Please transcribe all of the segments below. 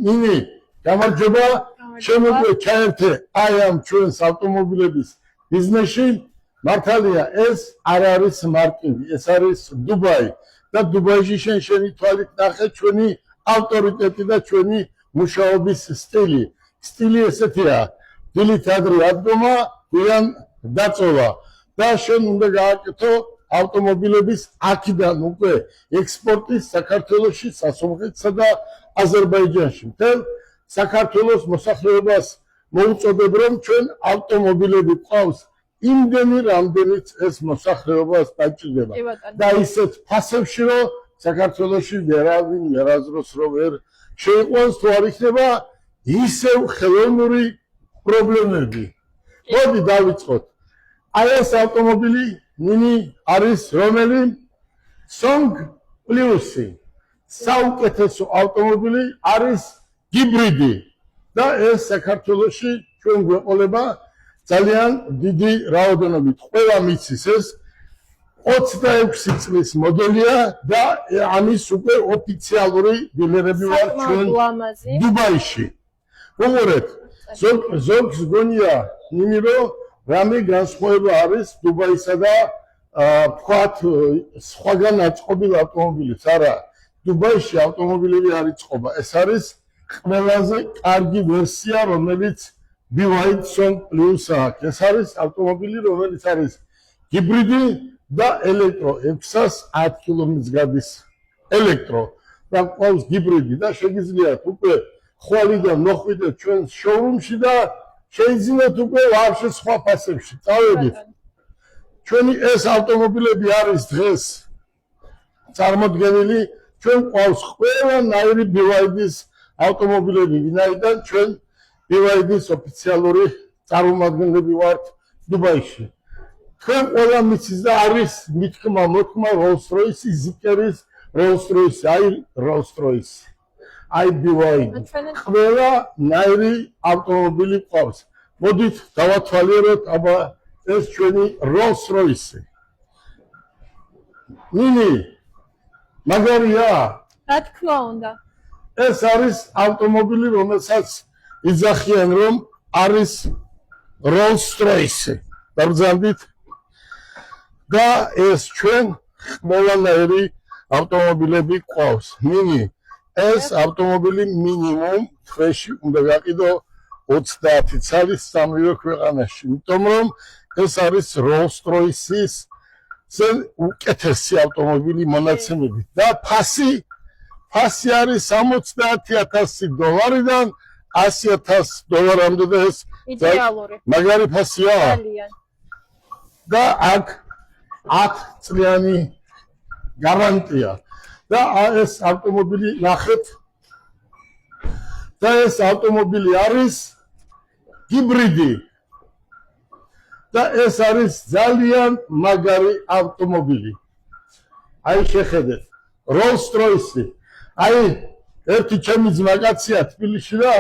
ნინი გამარჯობა შემოგვე ჩაერთე აი ამ ჩვენს ავტომობილების ბიზნესში მართალია ეს არ არის მარკეტინგი ეს არის დუბაი და დუბაიში შენი თვალით ნახე ჩვენი ავტორიტეტი და ჩვენი მუშაობის სტილი ესეთია დილით ადრე ადგომა გვიან დაწოვა და შენ უნდა გააკეთო ავტომობილების აქედან უკვე ექსპორტის საქართველოში სასუნთქეთსა და აზერბაიჯანში მთელ საქართველოს მოსახლეობას მოუწოდებ რომ ჩვენ ავტომობილები ყავს იმდენი რამდენიც ეს მოსახლეობას დაჭირდება და ისეთ ფასებში რომ საქართველოში ვერავინ ვერაზროს რომ ვერ შეიყვანს თუ არ იქნება ისევ ხელოვნური პრობლემები მოდი დავიწყოთ აი ეს ავტომობილი ნინი არის რომელი Song Plus-ი საუკეთესო ავტომობილი არის ჰიბრიდი და ეს საქართველოში ჩვენ გვეყოლება ძალიან დიდი რაოდენობით ყველა მიცის ეს 26 წლის მოდელია და ამის უკვე ოფიციალური დილერები ვარ ჩვენ დუბაიში მოგორეთ ზოგს გონია ნინი რომ რამე განსხვავება არის დუბაისა და თქვათ სხვაგან აწყობილ ავტომობილებს არა დუბაიში ავტომობილები არ იწყობა ეს არის ყველაზე კარგი ვერსია რომელიც BYD Song Plus აქვს ეს არის ავტომობილი რომელიც არის ჰიბრიდი და ელექტრო 610 კილომეტრს გადის ელექტრო და ყავს ჰიბრიდი და შეგიძლიათ უკვე ხვალიდან მოხვიდეთ ჩვენ შოურუმში და შეიძლება უკვე ვაფშე სხვა ფასებში წავედით ჩვენი ეს ავტომობილები არის დღეს წარმოდგენილი ჩვენ ყავს ყველანაირი BYD-ის ავტომობილები ვინაიდან ჩვენ BYD-ის ოფიციალური წარმომადგენლები ვართ დუბაიში თქვენ ყველა მიცის და არის მithkma მოთქმა Rolls-Royce Zikr-ის Rolls-Royce აი Rolls-Royce აი BYD ყველანაირი ავტომობილი ყავს მოდით დავათვალიეროთ აბა ეს ჩვენი Rolls-Royce ნინი მაგარია რა თქმა უნდა ეს არის ავტომობილი რომელსაც იძახიან რომ არის Rolls-Royce დაბრძანდით და ეს ჩვენ ყველანაირი ავტომობილები ყავს ნინი ეს ავტომობილი მინიმუმ თვეში უნდა გაყიდო 30 წლის სამივე ქვეყანაში იმიტომ რომ ეს არის Rolls-Royce-ის უკეთესი ავტომობილი მონაცემებით და ფასი არის $70,000-დან $100,000-მდე და ეს იდეალური მაგარი ფასია და აქ 10 წლიანი გარანტია და ეს ავტომობილი ნახეთ და ეს ავტომობილი არის ჰიბრიდი და ეს არის ძალიან მაგარი ავტომობილი აი შეხედეთ Rolls-Royce აი ერთი ჩემი ძმაკაცია თბილისში და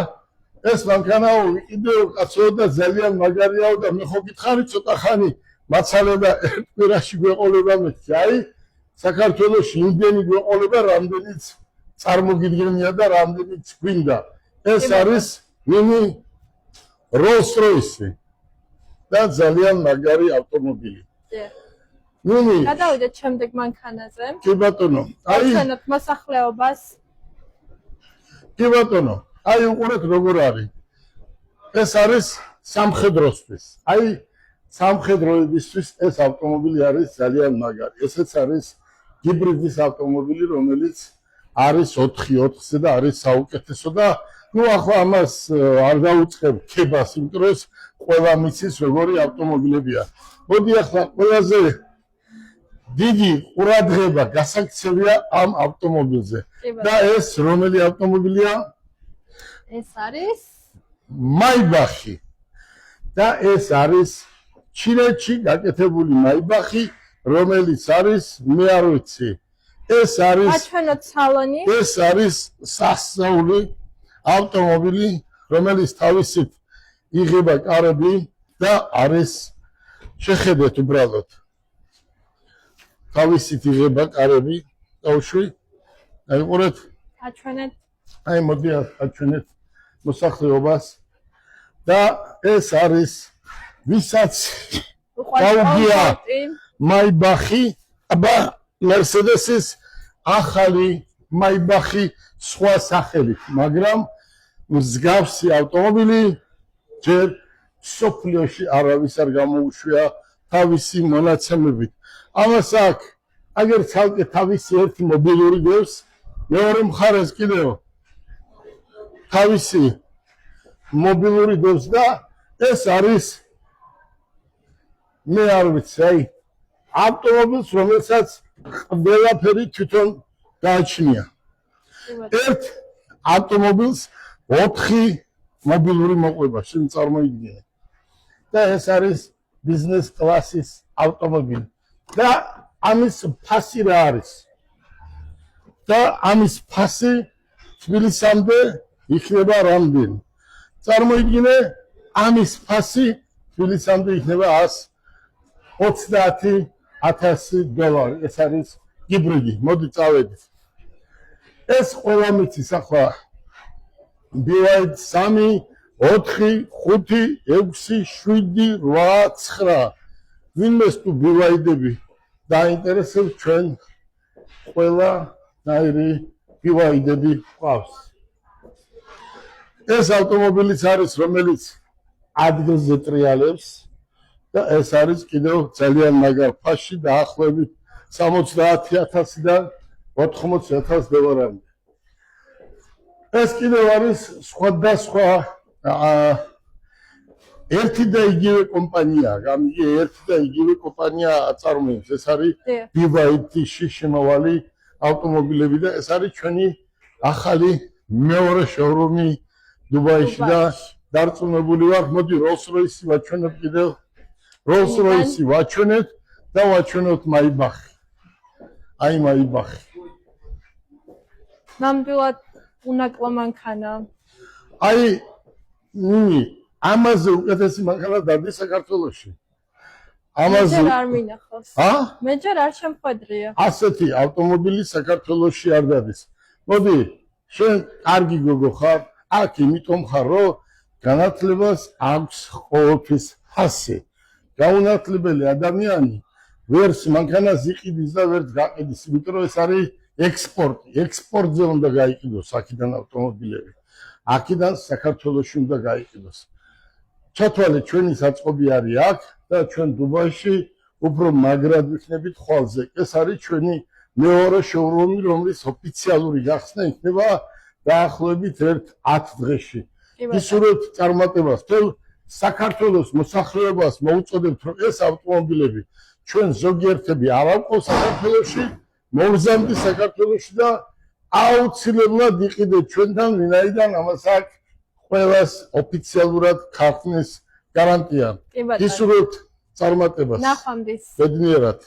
ეს მანქანაო ვიყიდეო კაცო და ძალიან მაგარიაო და მე ხო გითხარი ცოტა ხანი მაცალე და ერთ კვირაში გვეყოლება მეთქი აი საქართველოში იმდენი გვეყოლება რამდენიც წარმოგიდგენია და რამდენიც გვინდა ეს არის მინი Rolls-Royce და ძალიან მაგარი ავტომობილი ნინი გადავიდეთ შემდეგ მანქანაზე კი ბატონო აი ჩვენოთ მოსახლეობას კი ბატონო აი უყურეთ როგორ არის ეს არის სამხედროსთვის აი სამხედროებისთვის ეს ავტომობილი არის ძალიან მაგარი ესეც არის ჰიბრიდის ავტომობილი რომელიც არის 4x4-ზე და არის საუკეთესო და ნუ ახლა ამას არ დავუწყებ ქებას იმიტომ რომ ყველა მიცის როგორი ავტომობილებია მოდი ახლა ყველაზე დიდი ყურადღება გასაქცევია ამ ავტომობილზე და ეს რომელი ავტომობილია ეს არის Maybach და ეს არის ჩინეთში გაკეთებული Maybach რომელიც არის მე არ ვიცი ეს არის აჩვენოთ სალონი ეს არის სასწაული ავტომობილი რომელიც თავისით იღება კარები და არის შეხედეთ უბრალოდ თავისით იღება კარები თავში აი ყურეთ აჩვენეთ აი მოდი აჩვენეთ მოსახლეობას და ეს არის ვისაც გაუგია მაიბახი აბა მერსედესის ახალი მაიბახი სხვა სახელით მაგრამ მსგავსი ავტომობილი ჯერ სოფლიოში არავის არ გამოუშვია თავისი მონაცემებით ამას აქ აგერ ცალკე თავისი ერთი მობილური გვევს მეორე მხარეს კიდევ თავისი მობილური გვევს და ეს არის მე არ ვიცი აი ავტომობილს რომელსაც ყველაფერი თვითონ გააჩნია ერთ ავტომობილს 4 მობილური მოყვება შენ წარმოიდგინე და ეს არის ბიზნეს კლასის ავტომობილი და ამის ფასი რა არის და ამის ფასი თბილისამდე იქნება რამდენი წარმოიდგინე ამის ფასი თბილისამდე იქნება $30,000 ეს არის გიბრიდი მოდი წავედით ეს ყველა მიცის ახლა BYD 3 4 5 6 7 8 9 ვინმეს თუ BYD-ები დაინტერესებს ჩვენ ყველა ნაირი BYD-ები ყავს ეს ავტომობილიც არის რომელიც ადგილზე ტრიალებს და ეს არის კიდევ ძალიან მაგარ ფასში დაახლოებით 70,000-დან 80,000 ეს კიდევ არის სხვადასხვა ერთი და იგივე კომპანია, გამიგე ერთი და იგივე კომპანია აწარმოებს. ეს არის BYD-ში შემავალი ავტომობილები და ეს არის ჩვენი ახალი მეორე შოურუმი დუბაიში და დარწმუნებული ვარ, მოდი Rolls-Royce-ი ვაჩვენებ კიდევ. Rolls-Royce-ი ვაჩვენეთ და ვაჩვენოთ მაიბახი. აი მაიბახი. ნამდვილად უნაკლო მანქანა. აი ამაზე უკეთესი მანქანა დადის საქართველოში. ამაზე არ მინახავს. მე ჯერ არ შემხვედრია. ასეთი ავტომობილი საქართველოში არ დადის. მოდი, შენ კარგი გოგო ხარ, აქ იმიტომ ხარ, რომ განათლებას აქვს ყოველთვის ფასი. გაუნათლებელი ადამიანი ვერც მანქანას იყიდის და ვერც გაყიდის, იმიტომ რომ ეს არის ექსპორტი. ექსპორტზე უნდა გაიყიდოს აქედან ავტომობილები. აქედან საქართველოში უნდა გაიყიდოს. ჩათვალე ჩვენი საწყობი არის აქ და ჩვენ დუბაიში უფრო მაგრად ვიქნებით ხვალზე. ეს არის ჩვენი მეორე შოურუმი, რომლის ოფიციალური გახსნა იქნება დაახლოებით 10 დღეში. ისურვებთ წარმატებას. თელ საქართველოს მოსახლეობას მოუწოდებთ, რომ ეს ავტომობილები ჩვენ ზოგიერთები არავყოს საქართველოში, მოგზავნით საქართველოში და აუცილებლად იყიდეთ ჩვენთან, ვინაიდან ამას აქვს ყველას ოფიციალურად ქართლის გარანტია. ისურვებთ წარმატებას. ნახვამდის. ბედნიერად.